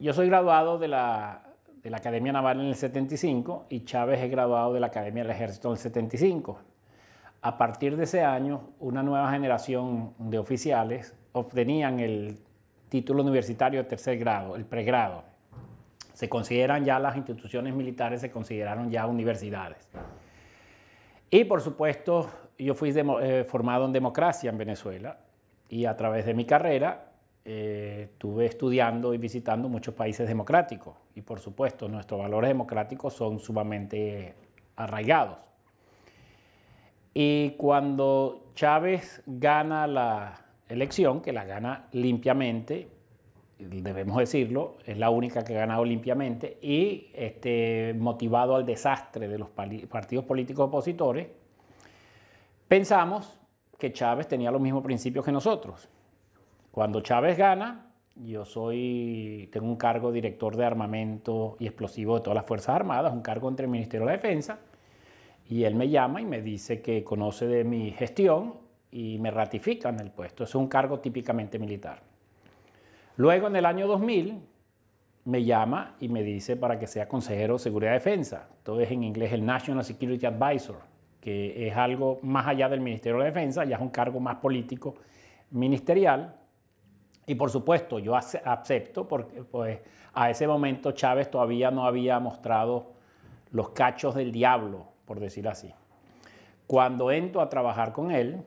Yo soy graduado de la Academia Naval en el 75 y Chávez es graduado de la Academia del Ejército en el 75. A partir de ese año, una nueva generación de oficiales obtenían el título universitario de tercer grado, el pregrado. Se consideran ya las instituciones militares, se consideraron ya universidades. Y por supuesto, yo fui formado en democracia en Venezuela y a través de mi carrera estuve estudiando y visitando muchos países democráticos. Y por supuesto, nuestros valores democráticos son sumamente arraigados. Y cuando Chávez gana la elección, que la gana limpiamente, debemos decirlo, es la única que ha ganado limpiamente, y motivado al desastre de los partidos políticos opositores, pensamos que Chávez tenía los mismos principios que nosotros. Cuando Chávez gana, yo tengo un cargo de director de armamento y explosivos de todas las Fuerzas Armadas, un cargo entre el Ministerio de la Defensa, y él me llama y me dice que conoce de mi gestión y me ratifica en el puesto. Es un cargo típicamente militar. Luego, en el año 2000, me llama y me dice para que sea consejero de Seguridad y Defensa. Todo es en inglés el National Security Advisor, que es algo más allá del Ministerio de la Defensa, ya es un cargo más político ministerial. Y por supuesto, yo acepto porque pues, a ese momento Chávez todavía no había mostrado los cachos del diablo, por decir así. Cuando entro a trabajar con él,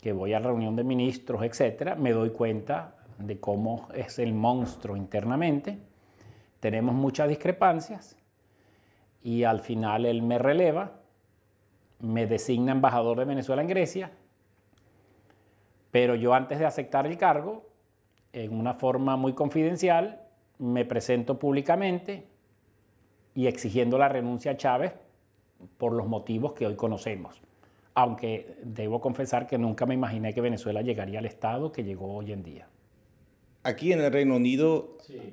que voy a reunión de ministros, etcétera, me doy cuenta de cómo es el monstruo internamente. Tenemos muchas discrepancias y al final él me releva, me designa embajador de Venezuela en Grecia, pero yo antes de aceptar el cargo, en una forma muy confidencial, me presento públicamente y exigiendo la renuncia a Chávez por los motivos que hoy conocemos. Aunque debo confesar que nunca me imaginé que Venezuela llegaría al estado que llegó hoy en día. Aquí en el Reino Unido Sí.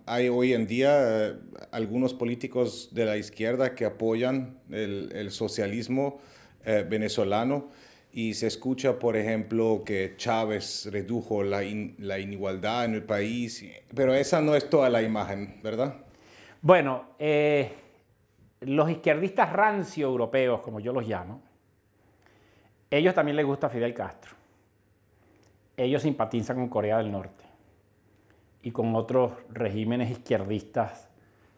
hay hoy en día algunos políticos de la izquierda que apoyan el socialismo venezolano. Y se escucha, por ejemplo, que Chávez redujo la inigualdad en el país, pero esa no es toda la imagen, ¿verdad? Bueno, los izquierdistas rancio europeos, como yo los llamo, ellos también les gusta Fidel Castro. Ellos simpatizan con Corea del Norte y con otros regímenes izquierdistas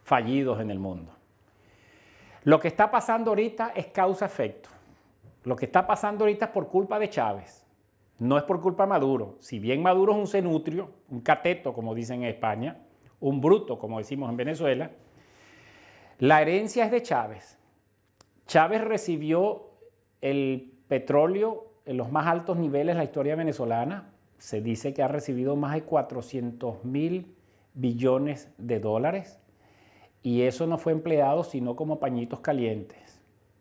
fallidos en el mundo. Lo que está pasando ahorita es causa-efecto. Lo que está pasando ahorita es por culpa de Chávez, no es por culpa de Maduro. Si bien Maduro es un cenutrio, un cateto, como dicen en España, un bruto, como decimos en Venezuela, la herencia es de Chávez. Chávez recibió el petróleo en los más altos niveles de la historia venezolana. Se dice que ha recibido más de 400.000 billones de dólares y eso no fue empleado sino como pañitos calientes.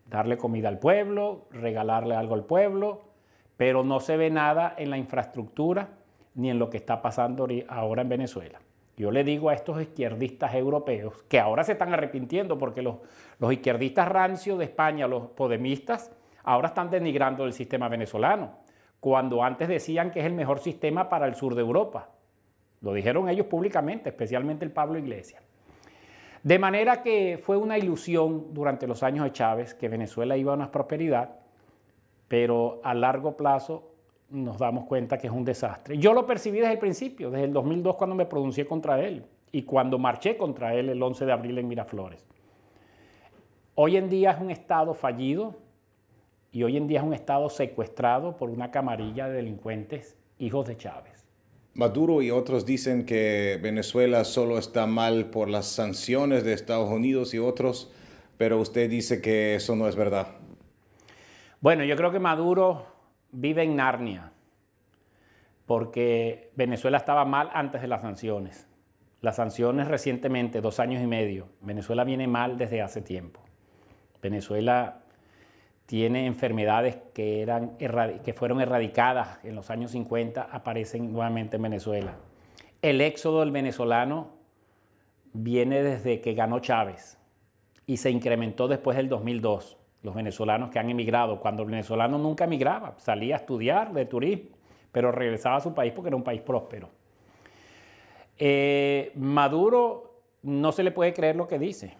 Darle comida al pueblo, regalarle algo al pueblo, pero no se ve nada en la infraestructura ni en lo que está pasando ahora en Venezuela. Yo le digo a estos izquierdistas europeos, que ahora se están arrepintiendo porque los izquierdistas rancios de España, los podemistas, ahora están denigrando el sistema venezolano, cuando antes decían que es el mejor sistema para el sur de Europa. Lo dijeron ellos públicamente, especialmente el Pablo Iglesias. De manera que fue una ilusión durante los años de Chávez que Venezuela iba a una prosperidad, pero a largo plazo nos damos cuenta que es un desastre. Yo lo percibí desde el principio, desde el 2002 cuando me pronuncié contra él y cuando marché contra él el 11 de abril en Miraflores. Hoy en día es un Estado fallido y hoy en día es un Estado secuestrado por una camarilla de delincuentes hijos de Chávez. Maduro y otros dicen que Venezuela solo está mal por las sanciones de Estados Unidos y otros, pero usted dice que eso no es verdad. Bueno, yo creo que Maduro vive en Narnia, porque Venezuela estaba mal antes de las sanciones. Las sanciones recientemente, 2 años y medio. Venezuela viene mal desde hace tiempo. Venezuela tiene enfermedades que fueron erradicadas en los años 50, aparecen nuevamente en Venezuela. El éxodo del venezolano viene desde que ganó Chávez y se incrementó después del 2002. Los venezolanos que han emigrado, cuando el venezolano nunca emigraba, salía a estudiar de turismo, pero regresaba a su país porque era un país próspero. Maduro no se le puede creer lo que dice.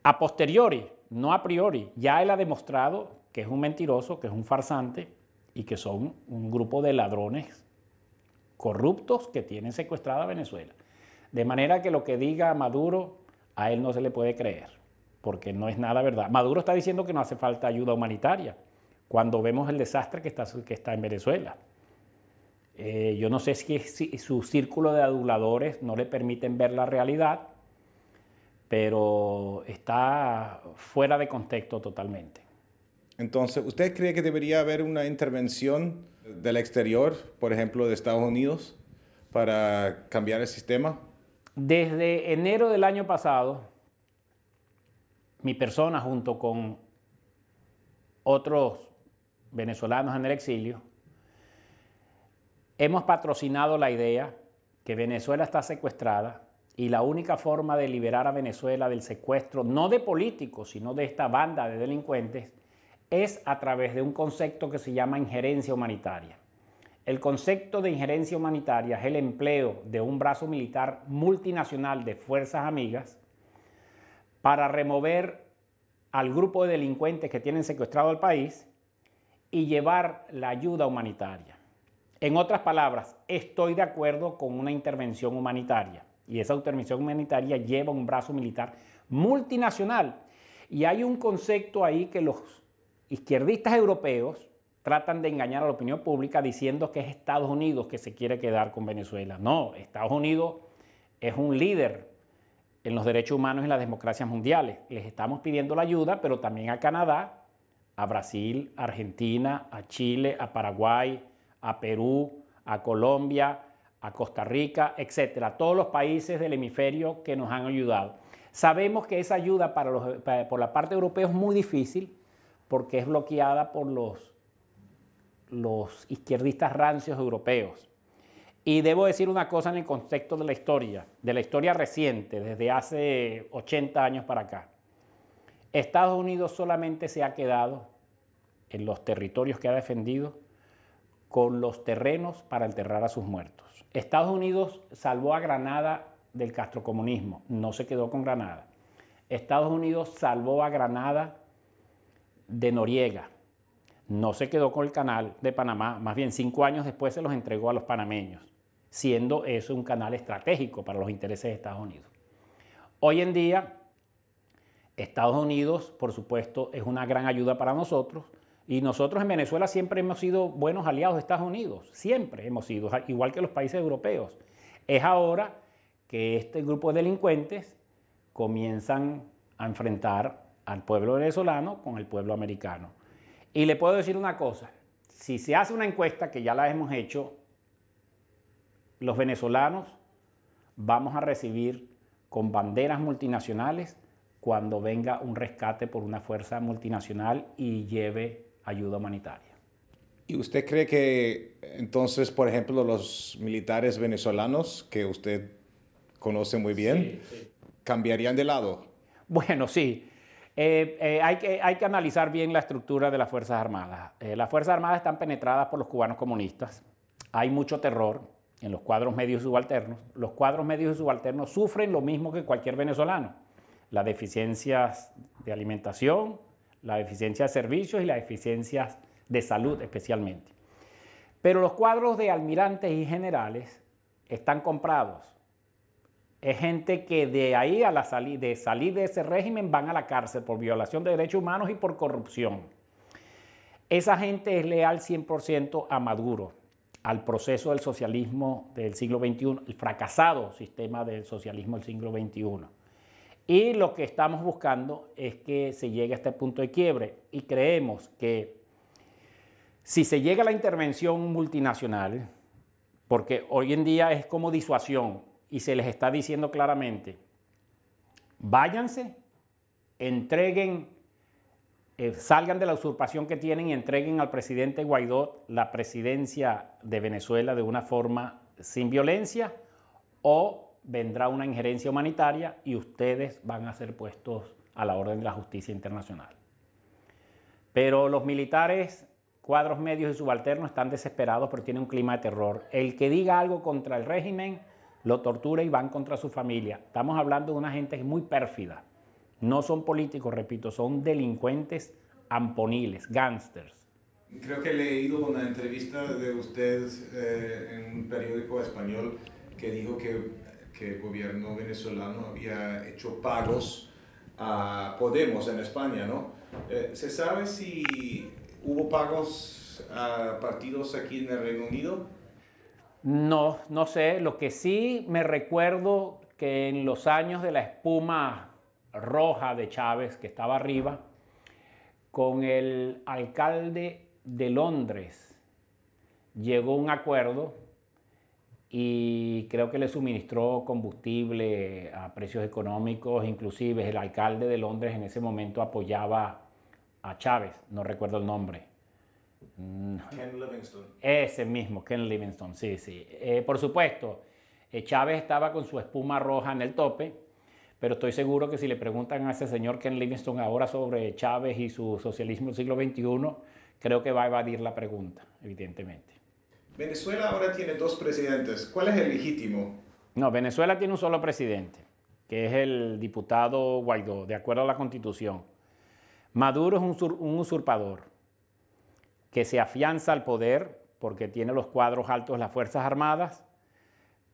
A posteriori, no a priori, ya él ha demostrado que es un mentiroso, que es un farsante y que son un grupo de ladrones corruptos que tienen secuestrada a Venezuela. De manera que lo que diga Maduro, a él no se le puede creer, porque no es nada verdad. Maduro está diciendo que no hace falta ayuda humanitaria, cuando vemos el desastre que está en Venezuela. Yo no sé si su círculo de aduladores no le permiten ver la realidad, pero está fuera de contexto totalmente. Entonces, ¿usted cree que debería haber una intervención del exterior, por ejemplo, de Estados Unidos, para cambiar el sistema? Desde enero del año pasado, mi persona, junto con otros venezolanos en el exilio, hemos patrocinado la idea que Venezuela está secuestrada y la única forma de liberar a Venezuela del secuestro, no de políticos, sino de esta banda de delincuentes, es a través de un concepto que se llama injerencia humanitaria. El concepto de injerencia humanitaria es el empleo de un brazo militar multinacional de fuerzas amigas para remover al grupo de delincuentes que tienen secuestrado al país y llevar la ayuda humanitaria. En otras palabras, estoy de acuerdo con una intervención humanitaria y esa intervención humanitaria lleva un brazo militar multinacional. Y hay un concepto ahí que los izquierdistas europeos tratan de engañar a la opinión pública diciendo que es Estados Unidos que se quiere quedar con Venezuela. No, Estados Unidos es un líder en los derechos humanos y en las democracias mundiales. Les estamos pidiendo la ayuda, pero también a Canadá, a Brasil, a Argentina, a Chile, a Paraguay, a Perú, a Colombia, a Costa Rica, etcétera. Todos los países del hemisferio que nos han ayudado. Sabemos que esa ayuda por la parte europea es muy difícil porque es bloqueada por los izquierdistas rancios europeos. Y debo decir una cosa en el contexto de la historia reciente, desde hace 80 años para acá. Estados Unidos solamente se ha quedado en los territorios que ha defendido con los terrenos para enterrar a sus muertos. Estados Unidos salvó a Granada del castrocomunismo, no se quedó con Granada. Estados Unidos salvó a Granada de Noriega, no se quedó con el canal de Panamá, más bien 5 años después se los entregó a los panameños, siendo eso un canal estratégico para los intereses de Estados Unidos. Hoy en día, Estados Unidos, por supuesto, es una gran ayuda para nosotros y nosotros en Venezuela siempre hemos sido buenos aliados de Estados Unidos, siempre hemos sido, igual que los países europeos. Es ahora que este grupo de delincuentes comienzan a enfrentar al pueblo venezolano con el pueblo americano. Y le puedo decir una cosa, si se hace una encuesta, que ya la hemos hecho, los venezolanos vamos a recibir con banderas multinacionales cuando venga un rescate por una fuerza multinacional y lleve ayuda humanitaria. ¿Y usted cree que entonces, por ejemplo, los militares venezolanos que usted conoce muy bien, cambiarían de lado? Bueno, sí. Hay que analizar bien la estructura de las Fuerzas Armadas. Las Fuerzas Armadas están penetradas por los cubanos comunistas. Hay mucho terror en los cuadros medios y subalternos. Los cuadros medios y subalternos sufren lo mismo que cualquier venezolano. Las deficiencias de alimentación, la deficiencia de servicios y las deficiencias de salud especialmente. Pero los cuadros de almirantes y generales están comprados. Es gente que de ahí a salir de ese régimen van a la cárcel por violación de derechos humanos y por corrupción. Esa gente es leal 100% a Maduro, al proceso del socialismo del siglo XXI, el fracasado sistema del socialismo del siglo XXI. Y lo que estamos buscando es que se llegue a este punto de quiebre y creemos que si se llega a la intervención multinacional, porque hoy en día es como disuasión y se les está diciendo claramente, váyanse, entreguen, salgan de la usurpación que tienen y entreguen al presidente Guaidó la presidencia de Venezuela de una forma sin violencia, o vendrá una injerencia humanitaria y ustedes van a ser puestos a la orden de la justicia internacional. Pero los militares, cuadros medios y subalternos están desesperados porque tienen un clima de terror. El que diga algo contra el régimen lo tortura y van contra su familia. Estamos hablando de una gente muy pérfida. No son políticos, repito, son delincuentes amponiles, gángsters. Creo que he leído una entrevista de usted en un periódico español que dijo que el gobierno venezolano había hecho pagos a Podemos en España, ¿no? ¿Se sabe si hubo pagos a partidos aquí en el Reino Unido? No, no sé. Lo que sí me recuerdo que en los años de la espuma roja de Chávez, que estaba arriba, con el alcalde de Londres llegó un acuerdo y creo que le suministró combustible a precios económicos. Inclusive el alcalde de Londres en ese momento apoyaba a Chávez, no recuerdo el nombre. Ken Livingstone. Ese mismo, Ken Livingstone, sí, sí. Por supuesto, Chávez estaba con su espuma roja en el tope, pero estoy seguro que si le preguntan a ese señor Ken Livingstone ahora sobre Chávez y su socialismo del siglo XXI, creo que va a evadir la pregunta, evidentemente. Venezuela ahora tiene dos presidentes. ¿Cuál es el legítimo? No, Venezuela tiene un solo presidente, que es el diputado Guaidó, de acuerdo a la Constitución. Maduro es un usurpador que se afianza al poder porque tiene los cuadros altos de las Fuerzas Armadas,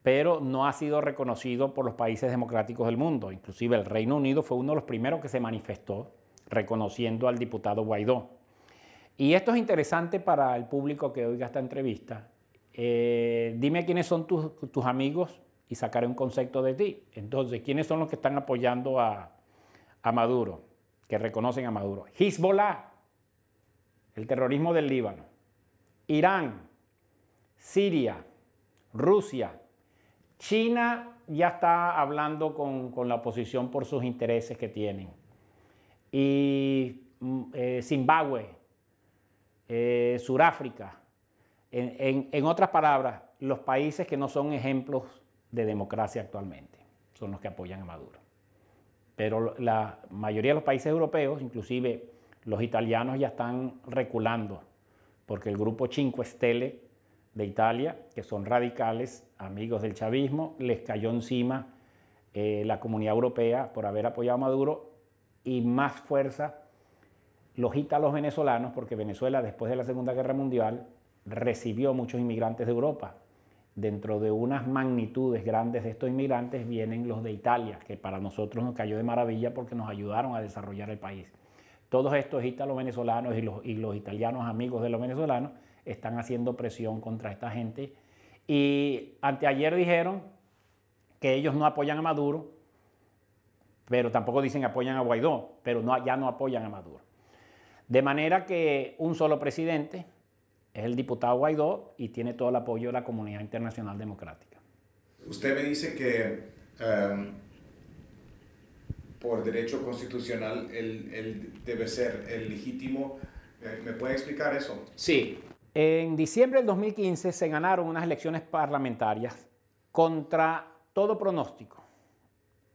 pero no ha sido reconocido por los países democráticos del mundo. Inclusive el Reino Unido fue uno de los primeros que se manifestó reconociendo al diputado Guaidó. Y esto es interesante para el público que oiga esta entrevista. Dime quiénes son tus amigos y sacaré un concepto de ti. Entonces, ¿quiénes son los que están apoyando a Maduro, que reconocen a Maduro? Hezbollah, el terrorismo del Líbano, Irán, Siria, Rusia, China ya está hablando con la oposición por sus intereses que tienen, y Zimbabue, Sudáfrica. En otras palabras, los países que no son ejemplos de democracia actualmente son los que apoyan a Maduro. Pero la mayoría de los países europeos, inclusive los italianos, ya están reculando, porque el grupo Cinque Stelle de Italia, que son radicales, amigos del chavismo, les cayó encima la comunidad europea por haber apoyado a Maduro, y más fuerza los ítalos venezolanos, porque Venezuela después de la Segunda Guerra Mundial recibió muchos inmigrantes de Europa. Dentro de unas magnitudes grandes de estos inmigrantes vienen los de Italia, que para nosotros nos cayó de maravilla porque nos ayudaron a desarrollar el país. Todos estos ítalos venezolanos y los italianos amigos de los venezolanos están haciendo presión contra esta gente, y anteayer dijeron que ellos no apoyan a Maduro, pero tampoco dicen que apoyan a Guaidó, pero ya no apoyan a Maduro. De manera que un solo presidente es el diputado Guaidó y tiene todo el apoyo de la comunidad internacional democrática. Usted me dice que por derecho constitucional él debe ser el legítimo. ¿Me puede explicar eso? Sí. En diciembre del 2015 se ganaron unas elecciones parlamentarias contra todo pronóstico.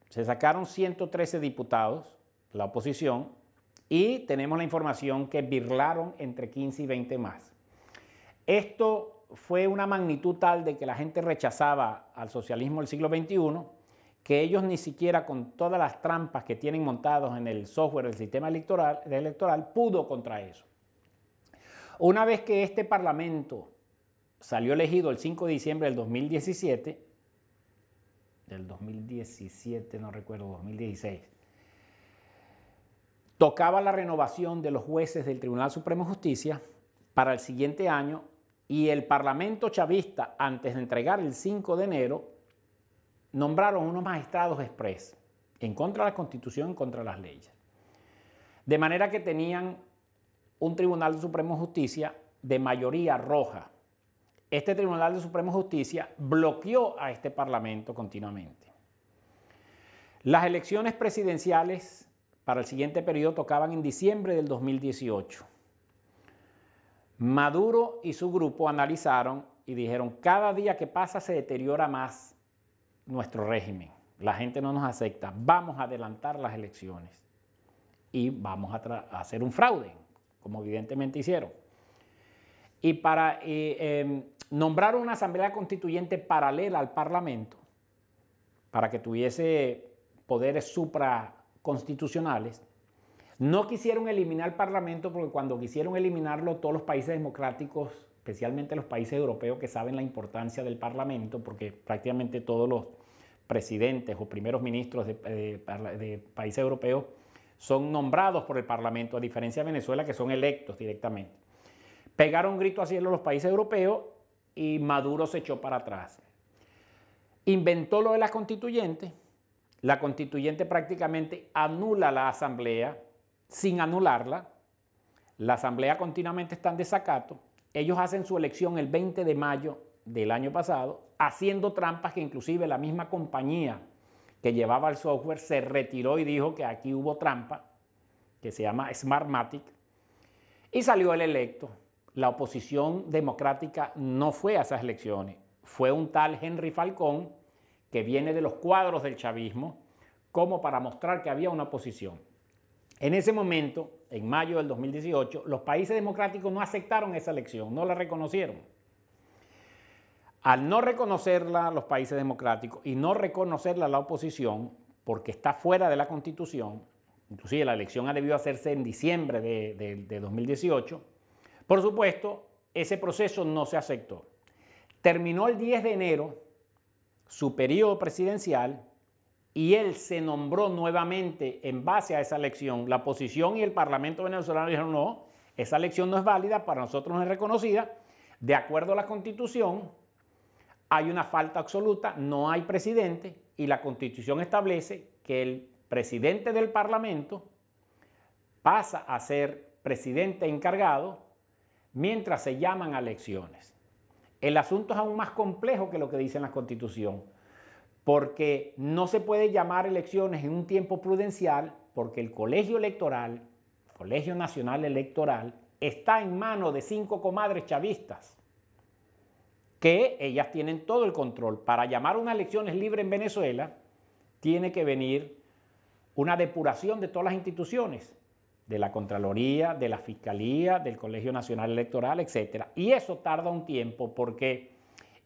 Se sacaron 113 diputados, la oposición, y tenemos la información que birlaron entre 15 y 20 más. Esto fue una magnitud tal de que la gente rechazaba al socialismo del siglo XXI, que ellos ni siquiera, con todas las trampas que tienen montados en el software del sistema electoral, pudo contra eso. Una vez que este parlamento salió elegido el 5 de diciembre del 2017, no recuerdo, 2016, tocaba la renovación de los jueces del Tribunal Supremo de Justicia para el siguiente año, y el Parlamento chavista, antes de entregar el 5 de enero, nombraron unos magistrados express en contra de la Constitución, en contra de las leyes. De manera que tenían un Tribunal de Supremo de Justicia de mayoría roja. Este Tribunal de Supremo de Justicia bloqueó a este Parlamento continuamente. Las elecciones presidenciales para el siguiente periodo tocaban en diciembre del 2018. Maduro y su grupo analizaron y dijeron: cada día que pasa se deteriora más nuestro régimen, la gente no nos acepta, vamos a adelantar las elecciones y vamos a hacer un fraude, como evidentemente hicieron. Y para nombrar una asamblea constituyente paralela al Parlamento, para que tuviese poderes supraconstitucionales, no quisieron eliminar el Parlamento porque cuando quisieron eliminarlo todos los países democráticos, especialmente los países europeos que saben la importancia del Parlamento, porque prácticamente todos los presidentes o primeros ministros de países europeos son nombrados por el Parlamento, a diferencia de Venezuela que son electos directamente. Pegaron un grito al cielo los países europeos y Maduro se echó para atrás. Inventó lo de la constituyente. La constituyente prácticamente anula la asamblea sin anularla. La asamblea continuamente está en desacato. Ellos hacen su elección el 20 de mayo del año pasado, haciendo trampas que inclusive la misma compañía que llevaba el software se retiró y dijo que aquí hubo trampa, que se llama Smartmatic, y salió el electo. La oposición democrática no fue a esas elecciones. Fue un tal Henry Falcón, que viene de los cuadros del chavismo, como para mostrar que había una oposición. En ese momento, en mayo del 2018, los países democráticos no aceptaron esa elección, no la reconocieron. Al no reconocerla los países democráticos y no reconocerla la oposición, porque está fuera de la Constitución, inclusive la elección ha debido hacerse en diciembre de 2018, por supuesto, ese proceso no se aceptó. Terminó el 10 de enero su periodo presidencial y él se nombró nuevamente en base a esa elección. La oposición y el Parlamento venezolano dijeron no, esa elección no es válida, para nosotros no es reconocida. De acuerdo a la Constitución, hay una falta absoluta, no hay presidente y la Constitución establece que el presidente del Parlamento pasa a ser presidente encargado mientras se llaman a elecciones. El asunto es aún más complejo que lo que dice en la Constitución, porque no se puede llamar elecciones en un tiempo prudencial porque el colegio electoral, Colegio Nacional Electoral, está en manos de 5 comadres chavistas, que ellas tienen todo el control. Para llamar unas elecciones libres en Venezuela, tiene que venir una depuración de todas las instituciones, de la Contraloría, de la Fiscalía, del Colegio Nacional Electoral, etc. Y eso tarda un tiempo porque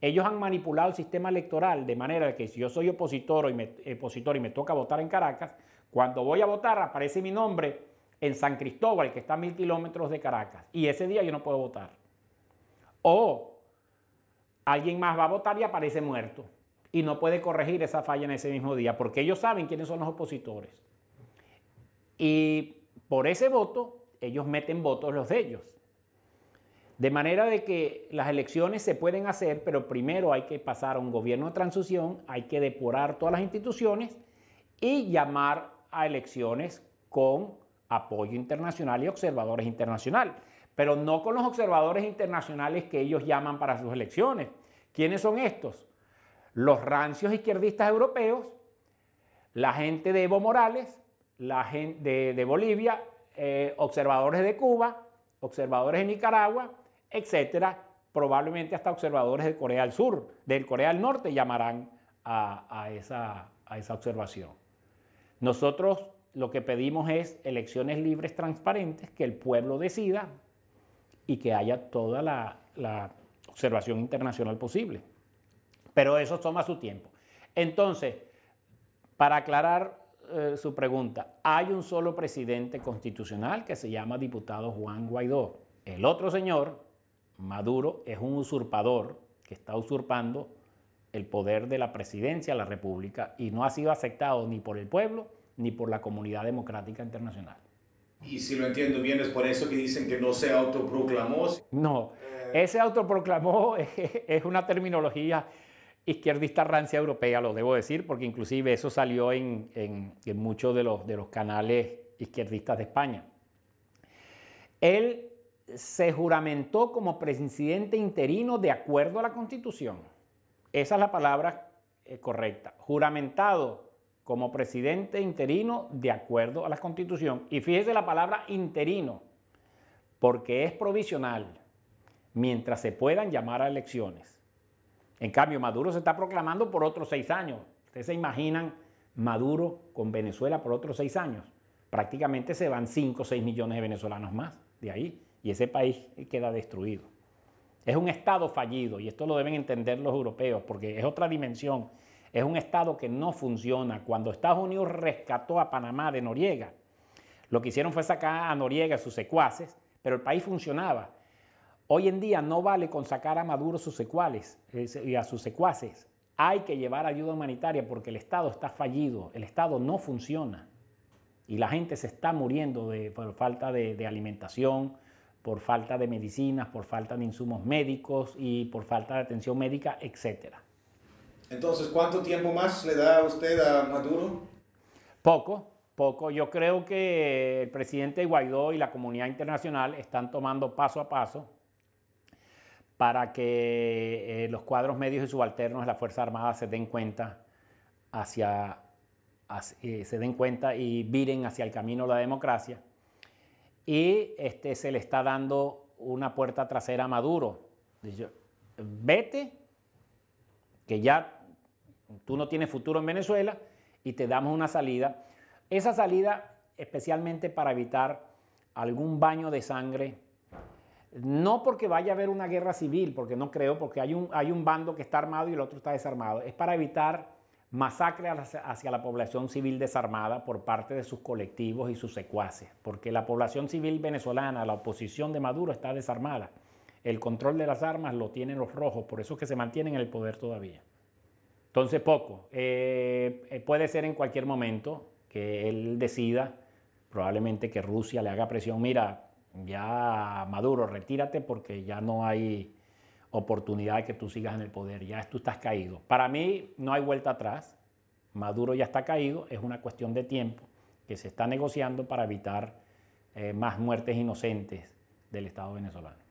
ellos han manipulado el sistema electoral de manera que si yo soy opositor y me toca votar en Caracas, cuando voy a votar aparece mi nombre en San Cristóbal, que está a 1000 kilómetros de Caracas, y ese día yo no puedo votar. O alguien más va a votar y aparece muerto y no puede corregir esa falla en ese mismo día porque ellos saben quiénes son los opositores. Y por ese voto, ellos meten votos los de ellos. De manera de que las elecciones se pueden hacer, pero primero hay que pasar a un gobierno de transición, hay que depurar todas las instituciones y llamar a elecciones con apoyo internacional y observadores internacionales. Pero no con los observadores internacionales que ellos llaman para sus elecciones. ¿Quiénes son estos? Los rancios izquierdistas europeos, la gente de Evo Morales, la gente de Bolivia, observadores de Cuba, observadores de Nicaragua, etcétera, probablemente hasta observadores de Corea del Sur, del Corea del Norte llamarán a esa observación. Nosotros lo que pedimos es elecciones libres, transparentes, que el pueblo decida y que haya toda la observación internacional posible. Pero eso toma su tiempo. Entonces, para aclarar su pregunta, hay un solo presidente constitucional que se llama diputado Juan Guaidó. El otro señor, Maduro, es un usurpador que está usurpando el poder de la presidencia de la República y no ha sido aceptado ni por el pueblo ni por la comunidad democrática internacional. Y si lo entiendo bien, es por eso que dicen que no se autoproclamó. No, ese autoproclamó es una terminología izquierdista rancia europea, lo debo decir, porque inclusive eso salió en muchos de los canales izquierdistas de España. Él se juramentó como presidente interino de acuerdo a la Constitución. Esa es la palabra correcta. Juramentado como presidente interino de acuerdo a la Constitución. Y fíjese la palabra interino, porque es provisional, mientras se puedan llamar a elecciones. En cambio, Maduro se está proclamando por otros 6 años. ¿Ustedes se imaginan Maduro con Venezuela por otros 6 años? Prácticamente se van 5 o 6 millones de venezolanos más de ahí y ese país queda destruido. Es un Estado fallido y esto lo deben entender los europeos porque es otra dimensión. Es un Estado que no funciona. Cuando Estados Unidos rescató a Panamá de Noriega, lo que hicieron fue sacar a Noriega y sus secuaces, pero el país funcionaba. Hoy en día no vale con sacar a Maduro sus secuaces y a sus secuaces. Hay que llevar ayuda humanitaria porque el Estado está fallido, el Estado no funciona y la gente se está muriendo por falta de alimentación, por falta de medicinas, por falta de insumos médicos y por falta de atención médica, etc. Entonces, ¿cuánto tiempo más le da usted a Maduro? Poco. Yo creo que el presidente Guaidó y la comunidad internacional están tomando paso a paso para que los cuadros medios y subalternos de la Fuerza Armada se den cuenta y viren hacia el camino de la democracia. Y se le está dando una puerta trasera a Maduro. Dice, vete, que ya tú no tienes futuro en Venezuela y te damos una salida. Esa salida especialmente para evitar algún baño de sangre. No porque vaya a haber una guerra civil, porque no creo, porque hay un bando que está armado y el otro está desarmado. Es para evitar masacres hacia la población civil desarmada por parte de sus colectivos y sus secuaces, porque la población civil venezolana, la oposición de Maduro está desarmada. El control de las armas lo tienen los rojos, por eso es que se mantienen en el poder todavía. Entonces poco. Puede ser en cualquier momento que él decida, probablemente que Rusia le haga presión, mira, ya Maduro, retírate porque ya no hay oportunidad de que tú sigas en el poder, ya tú estás caído. Para mí no hay vuelta atrás, Maduro ya está caído, es una cuestión de tiempo que se está negociando para evitar más muertes inocentes del Estado venezolano.